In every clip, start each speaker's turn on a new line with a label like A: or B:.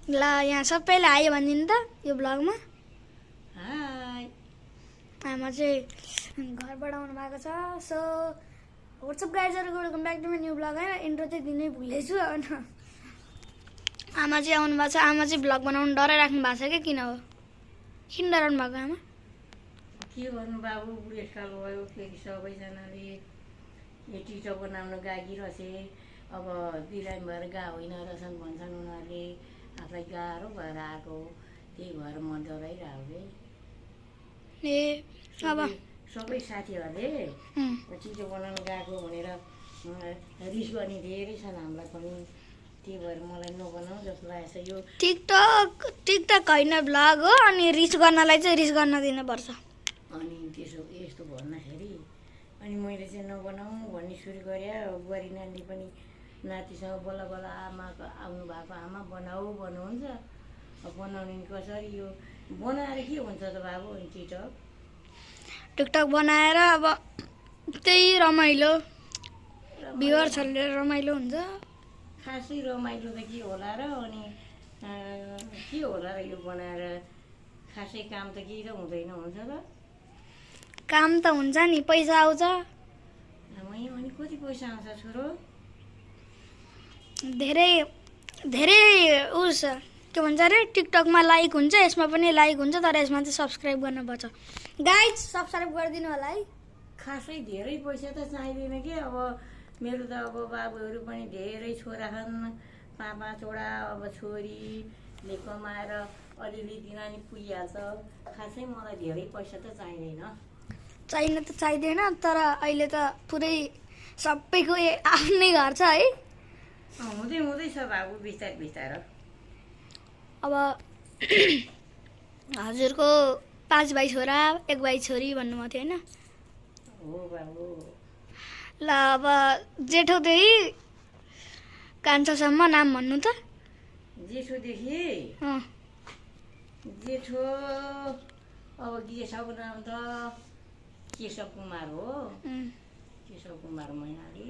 A: ल यहाँ सबैले आयो भनिदिनु त यो ब्लगमा।
B: हाय
A: आमा चाहिँ घरबाट आउनु भएको छ। सो व्हाट्सअप गाइजहरुको welcome back to my new blog. हैन इन्ट्रो चाहिँ दिनै भुलेछु। अनि आमा चाहिँ आउनु भएको छ। आमा चाहिँ ब्लग बनाउनु डराइराख्नु भएको छ कि किन हो? किन डराउनु भएको आमा?
B: के गर्नु बाबु, बुढेसकाल भयो, फेरि सबैजनाले यो टिकटक बनाउन गागिरहेछे। अब बिरामी भएर गा होइन रहेछन् भन्छन् उनीहरूले। आफूलाई गाह्रो भएर आएको, त्यही भएर म डराइरहेको कि।
A: ए अब
B: सबै साथीहरूले टिकटक बनाउन गएको भनेर रिस गर्ने धेरै छन् हामीलाई पनि। त्यही भएर मलाई नबनाऊ जस्तो लागेको छ यो
A: टिकटक होइन ब्लग हो। अनि रिस गर्नलाई चाहिँ रिस गर्न दिनुपर्छ।
B: अनि त्यसो यस्तो भन्दाखेरि अनि मैले चाहिँ नबनाऊ भन्ने सुरु गरेँ। बुहारी नानी पनि नातिसँग बल्ल बल्ल आमाको आउनु भएको, आमा बनाऊ भन्नुहुन्छ। अब बनाउने कसरी, यो बनाएर के हुन्छ त बाबु? अनि
A: टिकटक बनाएर अब त्यही रमाइलो, भ्युअर्सहरूले रमाइलो हुन्छ।
B: खासै रमाइलो त के होला र? अनि के होला र यो बनाएर? खासै काम त केही त हुँदैन, हुन्छ त?
A: काम त हुन्छ नि, पैसा आउँछ।
B: अनि कति पैसा आउँछ छोरो?
A: धेरै धेरै उस के भन्छ अरे, टिकटकमा लाइक हुन्छ, यसमा पनि लाइक हुन्छ, तर यसमा चाहिँ सब्सक्राइब गर्नुपर्छ। गाइज सब्सक्राइब गरिदिनु होला है।
B: खासै धेरै पैसा त चाहिँदैन कि। अब मेरो त अब बाबुहरू पनि धेरै छोरा छन्, 5-5वटा। अब छोरीले कमाएर अलिअलि दिन नि पुगिहाल्छ। खासै मलाई धेरै पैसा त चाहिँदैन।
A: चाहिँदैन, तर अहिले त पुरै सबैको आफ्नै घर छ है।
B: हुँदैछ बाबु, बिस्तार बिस्तार।
A: अब हजुरको 5 भाइ छोरा 1 भाइ छोरी भन्नुभएको थियो होइन?
B: हो बाबु।
A: ल अब जेठो त्यही कान्छासम्म नाम भन्नु त।
B: जेठोदेखि जेठो अब जेठाको नाम त केशव कुमार हो। केशव कुमार मैनाली।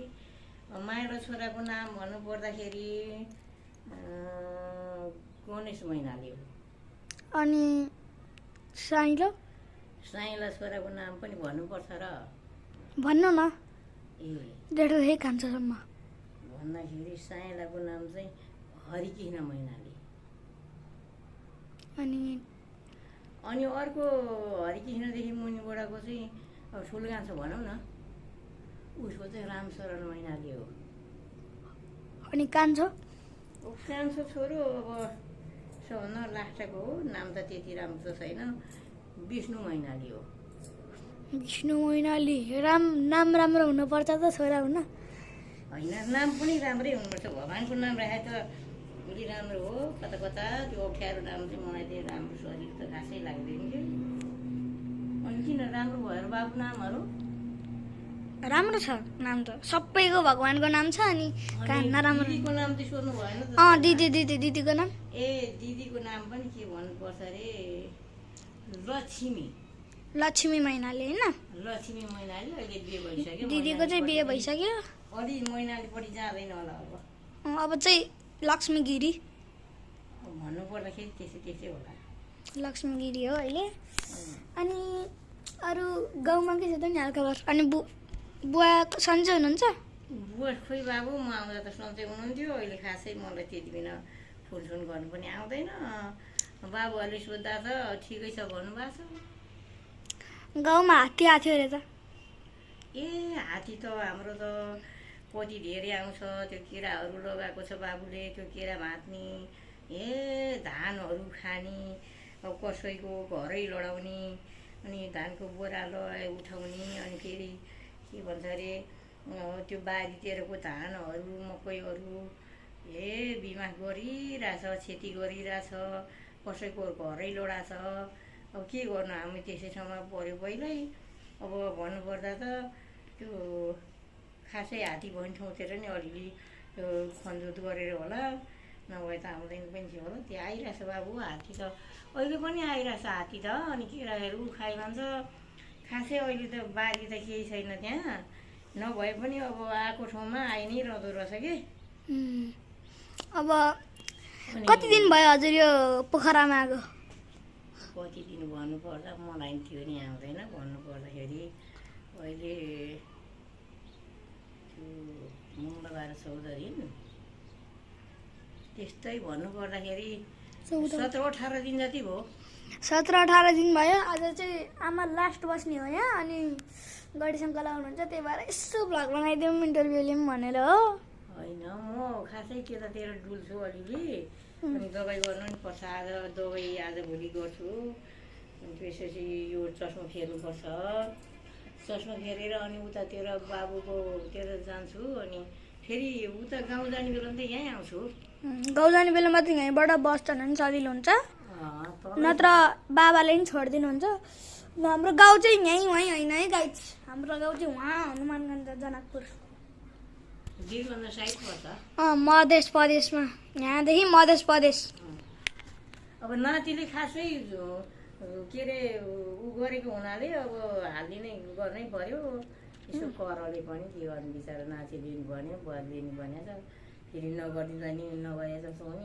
B: माइलो छोराको नाम भन्नु पर्दाखेरि गणेश मैनाली हो।
A: अनि साइलो
B: छोराको नाम पनि भन्नुपर्छ र?
A: भन्नु न।
B: ए
A: जेठोदेखि कान्छासम्म
B: भन्दाखेरि साइलाको नाम चाहिँ हरिकृष्ण मैनाली। अनि अर्को हरिकृष्णदेखि मुनिबाटको चाहिँ अब ठुलो कान्छो भनौँ न, उसको चाहिँ रामशरण मैनाली हो।
A: अनि कान्छो
B: छोरो अब सबभन्दा लास्टको हो, नाम त त्यति राम्रो छैन, विष्णु मैनाली हो।
A: विष्णु मैनाली नाम राम्रो हुनुपर्छ त छोरा हुन।
B: होइन, नाम पनि राम्रै हुनुपर्छ। भगवान्को नाम राखे त अलि राम्रो हो। कता कता त्यो अप्ठ्यारो नाम चाहिँ मलाई चाहिँ राम्रो शरीर त खासै लाग्दैन कि। अनि किन राम्रो भएर बाबु नामहरू
A: राम्रो छ? नाम त सबैको भगवान्को नाम छ। अनि नराम्रो
B: दिदीको नाम चाहिँ सोध्नु भएन त?
A: दिदीको नाम
B: दिदीको नाम पनि के भन्नुपर्छ अरे?
A: लक्ष्मी मैनाली होइन?
B: लक्ष्मी मैनाली। अहिले बिहे भइसक्यो।
A: दिदीको चाहिँ बिहे भइसक्यो।
B: अलि मैनालीपट्टि जाँदैन होला
A: अब चाहिँ लक्ष्मी गिरी
B: भन्नु पर्दाखेरि त्यसै होला।
A: लक्ष्मी गिरी हो अहिले। अनि अरू गाउँमा के छ त नि हालखबर? अनि बुवा सन्चै हुनुहुन्छ?
B: बुवा खोइ बाबु, म आउँदा त सन्चै हुनुहुन्थ्यो। अहिले खासै मलाई त्यति बेला फोनसोन गर्नु पनि आउँदैन। बाबुहरूले सोद्धा त ठिकै छ भन्नुभएको छ।
A: गाउँमा हात्ती आएको थियो अरे त?
B: ए हात्ती त हाम्रो त कति धेरै आउँछ। त्यो केराहरू लगाएको छ बाबुले, त्यो केरा भाँच्ने, धानहरू खाने, अब कसैको घरै लडाउने, अनि धानको बोरा उठाउने, अनि फेरि के भन्छ अरे त्यो बारीतिरको धानहरू मकैहरू बिमा गरिरहेछ, क्षति गरिरहेछ। कसैको घरै लडाछ। अब के गर्नु, हामी त्यसै ठाउँमा पऱ्यो पहिल्यै। अब भन्नुपर्दा त त्यो खासै हात्ती भन्ने ठाउँतिर नि अलिअलि त्यो खनजोत गरेर होला, नभए त आउँदैन पनि थियो होला। त्यो आइरहेछ बाबु हात्ती त, अहिले पनि आइरहेछ हात्ती त। अनि केराहरू खाइरहन्छ। खासै अहिले त बारी त केही छैन त्यहाँ, नभए पनि अब आएको ठाउँमा आइ नै रहँदो रहेछ कि।
A: अब कति दिन भयो हजुर यो पोखरामा आएको?
B: कति दिन भन्नुपर्दा मलाई थियो नि आउँदैन भन्नुपर्दाखेरि अहिले त्यो मङ्गलबार 14 दिन त्यस्तै भन्नुपर्दाखेरि 17-18 दिन जति भयो।
A: 17-18 दिन भयो। आज चाहिँ आमा लास्ट बस्ने हो यहाँ अनि गडी सङ्कल आउनुहुन्छ, त्यही भएर यसो भ्लग बनाइदिउँ इन्टरभ्यू लिउँ भनेर हो।
B: होइन म खासै त्यतातिर डुल्छु अलिअलि अनि दबाई गर्नु नि पर्छ। आज दबाई आजभोलि गर्छु अनि त्यसपछि यो चस्मा फेर्नुपर्छ। चस्मा फेरेर अनि उतातिर बाबुको तिर जान्छु अनि फेरि उता गाउँ जाने बेला त यहीँ आउँछु।
A: गाउँ जाने बेलामा त यहीँबाट बस चढ्न पनि सजिलो हुन्छ, नत्र बाबाले पनि छोडिदिनुहुन्छ। हाम्रो गाउँ चाहिँ यहीँ वहीँ होइन है गाइज, हाम्रो गाउँ चाहिँ उहाँ हनुमानगञ्ज जनकपुर
B: वीरगञ्ज साइड पर्छ।
A: मधेस प्रदेशमा, यहाँदेखि मधेस प्रदेश।
B: अब नातिले खासै के अरे ऊ गरेको हुनाले अब हालिदिनै गर्नै पर्यो। यसो करले पनि के गर्नु, बिचरा नाति लिनु भन्यो, बुवा लिनु भनेछ, फेरि नगरिदिँदा नि नगए जस्तो नि।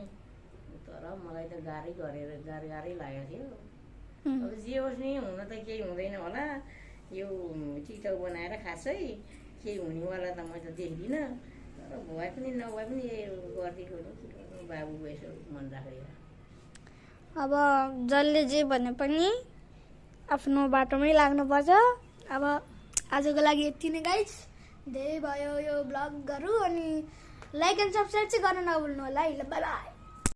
B: तर मलाई त गाह्रै लागेको थियो। अब जे होस् नि, हुन त केही हुँदैन होला। यो टिकटक बनाएर खासै केही हुनेवाला त मैले त देख्दिनँ। तर भए पनि नभए पनि गरिदिएको बाबुको यसो मन राखेर।
A: अब जसले जे भने पनि आफ्नो बाटोमै लाग्नुपर्छ। अब आजको लागि यति नै गाइज, धेरै भयो यो भ्लगहरू अनि लाइक एन्ड सब्सक्राइब चाहिँ गर्न नभुल्नु होला है। ल बाई बाई।